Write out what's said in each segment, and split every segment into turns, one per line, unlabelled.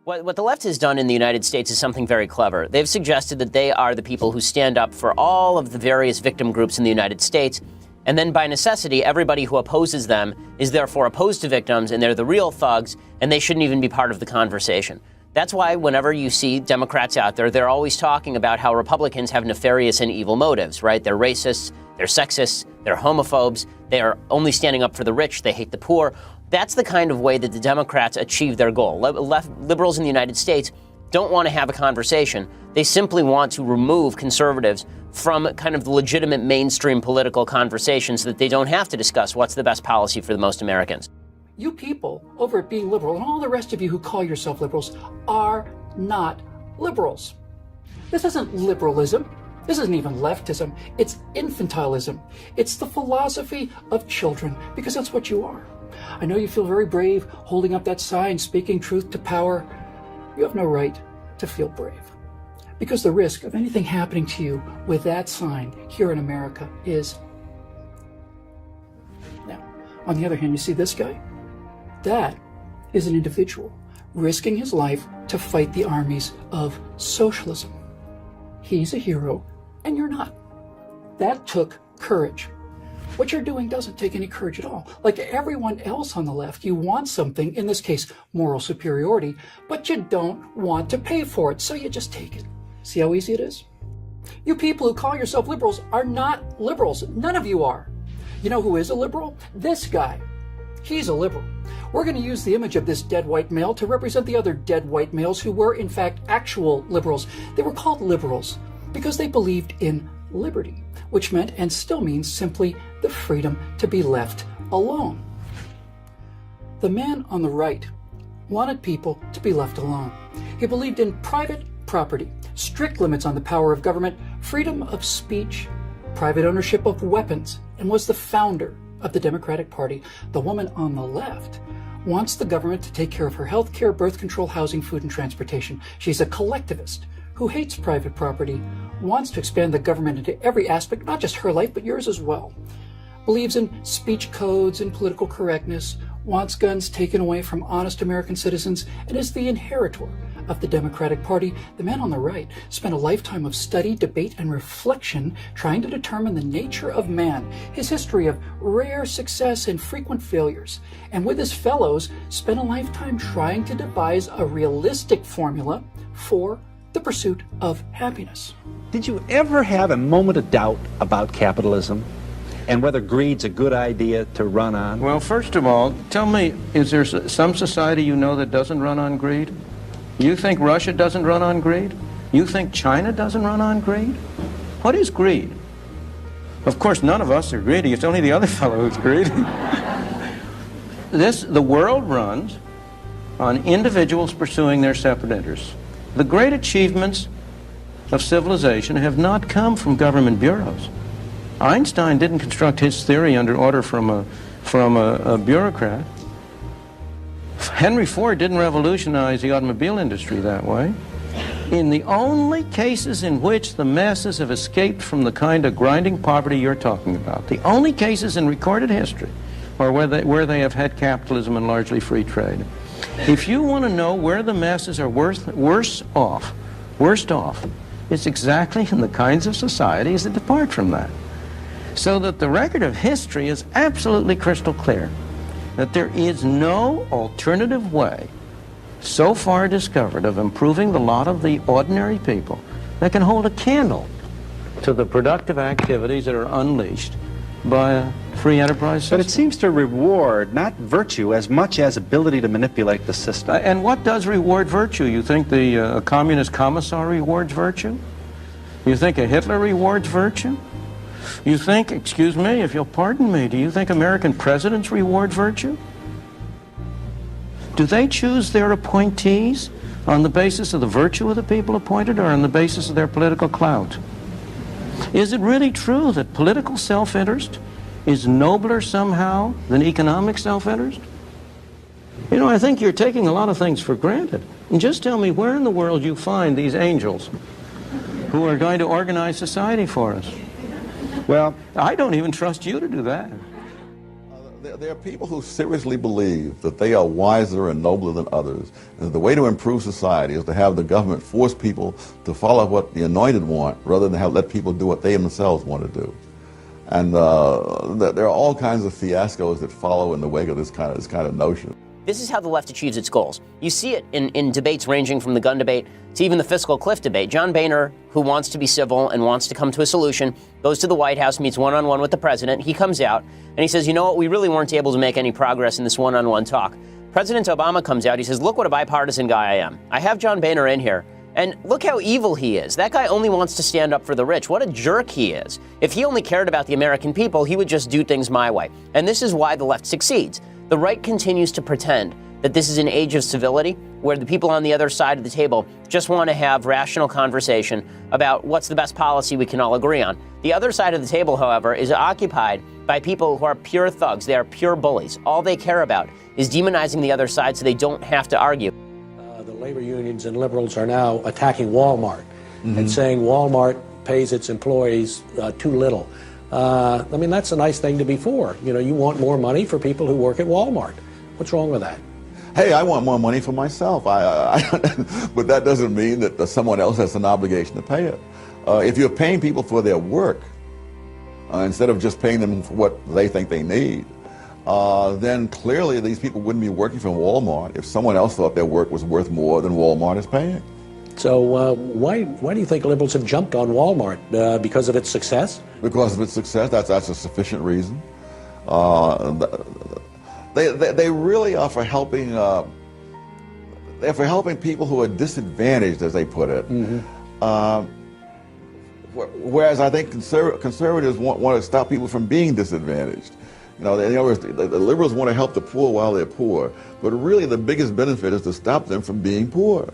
What the left has done in the United States is something very clever. They've suggested that they are the people who stand up for all of the various victim groups in the United States, and then by necessity, everybody who opposes them is therefore opposed to victims, and they're the real thugs, and they shouldn't even be part of the conversation. That's why whenever you see Democrats out there, they're always talking about how Republicans have nefarious and evil motives, right? They're racists, they're sexists, they're homophobes, they are only standing up for the rich, they hate the poor. That's the kind of way that the Democrats achieve their goal. Liberals in the United States don't want to have a conversation. They simply want to remove conservatives from kind of the legitimate mainstream political conversations so that they don't have to discuss what's the best policy for the most Americans.
You people over at Being Liberal and all the rest of you who call yourself liberals are not liberals. This isn't liberalism. This isn't even leftism. It's infantilism. It's the philosophy of children, because that's what you are. I know you feel very brave holding up that sign, speaking truth to power. You have no right to feel brave, because the risk of anything happening to you with that sign here in America is. Now, on the other hand, you see this guy? That is an individual risking his life to fight the armies of socialism. He's a hero, and you're not. That took courage. What you're doing doesn't take any courage at all. Like everyone else on the left, you want something, in this case, moral superiority, but you don't want to pay for it, so you just take it. See how easy it is? You people who call yourself liberals are not liberals. None of you are. You know who is a liberal? This guy. He's a liberal. We're going to use the image of this dead white male to represent the other dead white males who were, in fact, actual liberals. They were called liberals because they believed in liberty, which meant and still means simply the freedom to be left alone. The man on the right wanted people to be left alone. He believed in private property, strict limits on the power of government, freedom of speech, private ownership of weapons, and was the founder of the Democratic Party. The woman on the left wants the government to take care of her health care, birth control, housing, food, and transportation. She's a collectivist who hates private property, wants to expand the government into every aspect, not just her life, but yours as well. Believes in speech codes and political correctness, wants guns taken away from honest American citizens, and is the inheritor of the Democratic Party. The man on the right spent a lifetime of study, debate, and reflection trying to determine the nature of man, his history of rare success and frequent failures, and with his fellows spent a lifetime trying to devise a realistic formula for the pursuit of happiness.
Did you ever have a moment of doubt about capitalism and whether greed's a good idea to run on?
Well, first of all, tell me, is there some society you know that doesn't run on greed? You think Russia doesn't run on greed? You think China doesn't run on greed? What is greed? Of course, none of us are greedy. It's only the other fellow who's greedy. The world runs on individuals pursuing their separate interests. The great achievements of civilization have not come from government bureaus. Einstein didn't construct his theory under order from a bureaucrat. Henry Ford didn't revolutionize the automobile industry that way. In the only cases in which the masses have escaped from the kind of grinding poverty you're talking about, the only cases in recorded history are where they have had capitalism and largely free trade. If you want to know where the masses are worst off, it's exactly in the kinds of societies that depart from that. So that the record of history is absolutely crystal clear that there is no alternative way so far discovered of improving the lot of the ordinary people that can hold a candle to the productive activities that are unleashed by a free enterprise system.
But it seems to reward not virtue as much as ability to manipulate the system.
And what does reward virtue? You think a communist commissar rewards virtue? You think a Hitler rewards virtue? You think, excuse me, if you'll pardon me, do you think American presidents reward virtue? Do they choose their appointees on the basis of the virtue of the people appointed or on the basis of their political clout? Is it really true that political self-interest is nobler somehow than economic self-interest? You know, I think you're taking a lot of things for granted. And just tell me where in the world you find these angels who are going to organize society for us. Well, I don't even trust you to do that.
There are people who seriously believe that they are wiser and nobler than others, and that the way to improve society is to have the government force people to follow what the anointed want, rather than let people do what they themselves want to do. And there are all kinds of fiascos that follow in the wake of this kind of notion.
This is how the left achieves its goals. You see it in debates ranging from the gun debate to even the fiscal cliff debate. John Boehner, who wants to be civil and wants to come to a solution, goes to the White House, meets one-on-one with the president. He comes out and he says, you know what, we really weren't able to make any progress in this one-on-one talk. President Obama comes out, he says, look what a bipartisan guy I am. I have John Boehner in here, and look how evil he is. That guy only wants to stand up for the rich. What a jerk he is. If he only cared about the American people, he would just do things my way. And this is why the left succeeds. The right continues to pretend that this is an age of civility, where the people on the other side of the table just want to have rational conversation about what's the best policy we can all agree on. The other side of the table, however, is occupied by people who are pure thugs. They are pure bullies. All they care about is demonizing the other side so they don't have to argue.
The labor unions and liberals are now attacking Walmart and saying Walmart pays its employees too little. I mean, that's a nice thing to be for. You know, you want more money for people who work at Walmart. What's wrong with that?
Hey, I want more money for myself, but that doesn't mean that someone else has an obligation to pay it. If you're paying people for their work, instead of just paying them for what they think they need, then clearly these people wouldn't be working for Walmart if someone else thought their work was worth more than Walmart is paying.
So why do you think liberals have jumped on Walmart? Because of its success? Because
of its success, that's a sufficient reason. They really are for helping. They're for helping people who are disadvantaged, as they put it. Whereas I think conservatives want to stop people from being disadvantaged. You know, the liberals want to help the poor while they're poor, but really the biggest benefit is to stop them from being poor.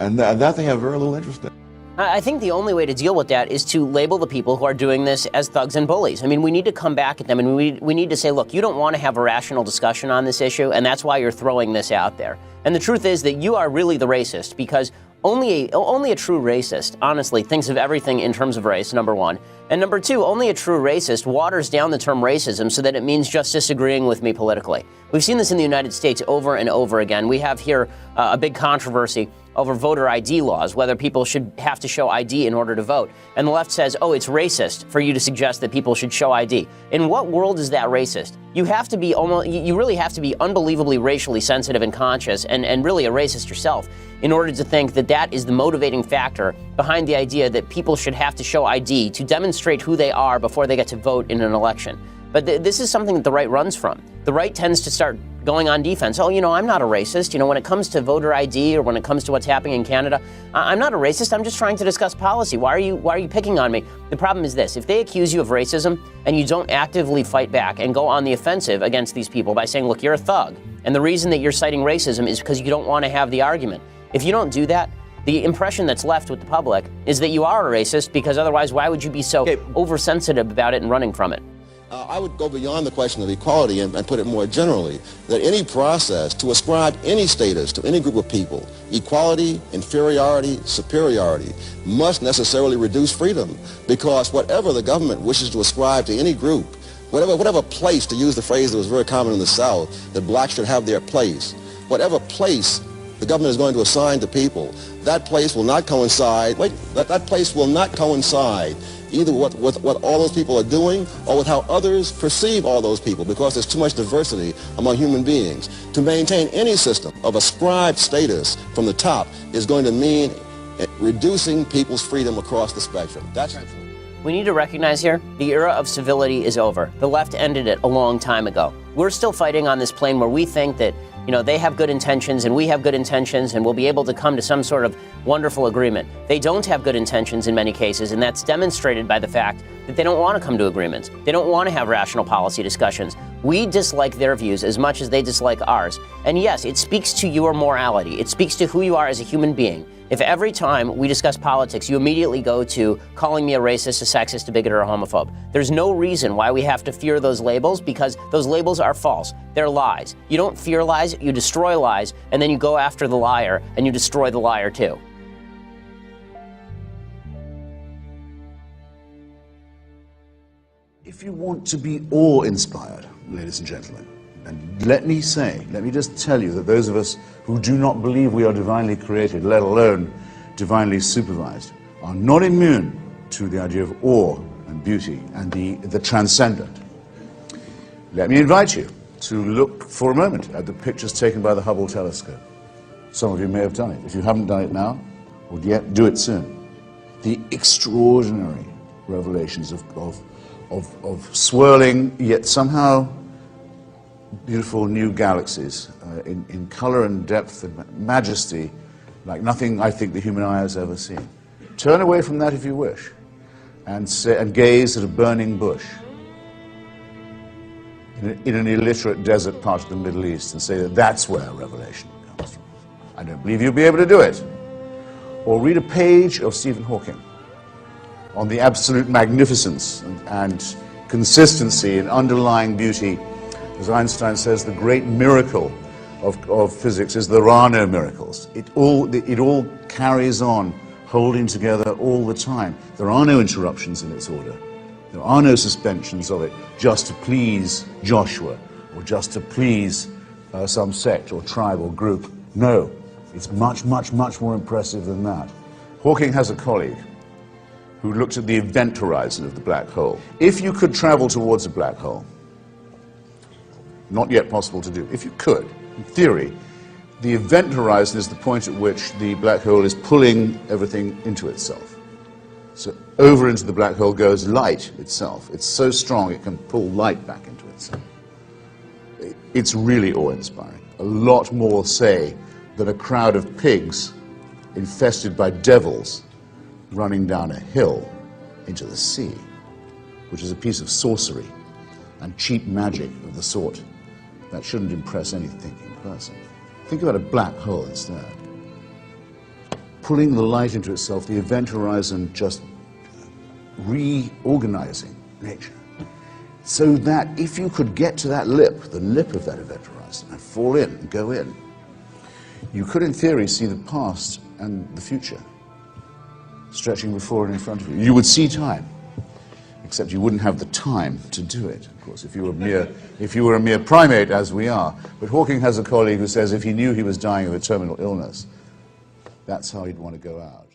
And that they have very little interest in.
I think the only way to deal with that is to label the people who are doing this as thugs and bullies. I mean, we need to come back at them, and we need to say, look, you don't want to have a rational discussion on this issue, and that's why you're throwing this out there. And the truth is that you are really the racist, because only a true racist, honestly, thinks of everything in terms of race, number one. And number two, only a true racist waters down the term racism so that it means just disagreeing with me politically. We've seen this in the United States over and over again. We have here a big controversy over voter ID laws, whether people should have to show ID in order to vote. And the left says, oh, it's racist for you to suggest that people should show ID. In what world is that racist? You really have to be unbelievably racially sensitive and conscious and really a racist yourself in order to think that that is the motivating factor behind the idea that people should have to show ID to demonstrate who they are before they get to vote in an election. But this is something that the right runs from. The right tends to start going on defense. Oh, you know, I'm not a racist. You know, when it comes to voter ID or when it comes to what's happening in Canada, I'm not a racist. I'm just trying to discuss policy. Why are you picking on me? The problem is this. If they accuse you of racism and you don't actively fight back and go on the offensive against these people by saying, look, you're a thug, and the reason that you're citing racism is because you don't want to have the argument. If you don't do that, the impression that's left with the public is that you are a racist, because otherwise why would you be so oversensitive about it and running from it?
I would go beyond the question of equality and put it more generally, that any process to ascribe any status to any group of people, equality, inferiority, superiority, must necessarily reduce freedom, because whatever the government wishes to ascribe to any group, whatever place, to use the phrase that was very common in the South, that blacks should have their place, whatever place the government is going to assign to people, that place will not coincide, that place will not coincide either with what all those people are doing or with how others perceive all those people, because there's too much diversity among human beings. To maintain any system of ascribed status from the top is going to mean reducing people's freedom across the spectrum. That's
We need to recognize here, the era of civility is over. The left ended it a long time ago. We're still fighting on this plane where we think that, you know, they have good intentions and we have good intentions and we'll be able to come to some sort of wonderful agreement. They don't have good intentions in many cases, and that's demonstrated by the fact that they don't want to come to agreements. They don't want to have rational policy discussions. We dislike their views as much as they dislike ours. And yes, it speaks to your morality. It speaks to who you are as a human being. If every time we discuss politics, you immediately go to calling me a racist, a sexist, a bigot, or a homophobe, there's no reason why we have to fear those labels, because those labels are false. They're lies. You don't fear lies, you destroy lies, and then you go after the liar and you destroy the liar too.
If you want to be awe-inspired, ladies and gentlemen. And let me just tell you that those of us who do not believe we are divinely created, let alone divinely supervised, are not immune to the idea of awe and beauty and the transcendent. Let me invite you to look for a moment at the pictures taken by the Hubble telescope. Some of you may have done it. If you haven't done it now, or yet, do it soon. The extraordinary revelations of swirling, yet somehow beautiful new galaxies in color and depth and majesty like nothing I think the human eye has ever seen. Turn away from that if you wish and gaze at a burning bush in an illiterate desert part of the Middle East and say that that's where revelation comes from. I don't believe you'll be able to do it. Or read a page of Stephen Hawking on the absolute magnificence and consistency and underlying beauty. As Einstein says, the great miracle of physics is there are no miracles. It all carries on, holding together all the time. There are no interruptions in its order. There are no suspensions of it just to please Joshua or just to please some sect or tribe or group. No, it's much, much, much more impressive than that. Hawking has a colleague who looked at the event horizon of the black hole. If you could travel towards a black hole, not yet possible to do, if you could, in theory, the event horizon is the point at which the black hole is pulling everything into itself. So over into the black hole goes light itself. It's so strong it can pull light back into itself. It's really awe-inspiring. A lot more, say, than a crowd of pigs infested by devils running down a hill into the sea, which is a piece of sorcery and cheap magic of the sort that shouldn't impress any thinking person. Think about a black hole instead. Pulling the light into itself, the event horizon just reorganizing nature. So that if you could get to that lip, the lip of that event horizon, and fall in and go in, you could in theory see the past and the future stretching before and in front of you. You would see time, except you wouldn't have the time to do it, of course, if you were a mere primate, as we are. But Hawking has a colleague who says if he knew he was dying of a terminal illness, that's how he'd want to go out.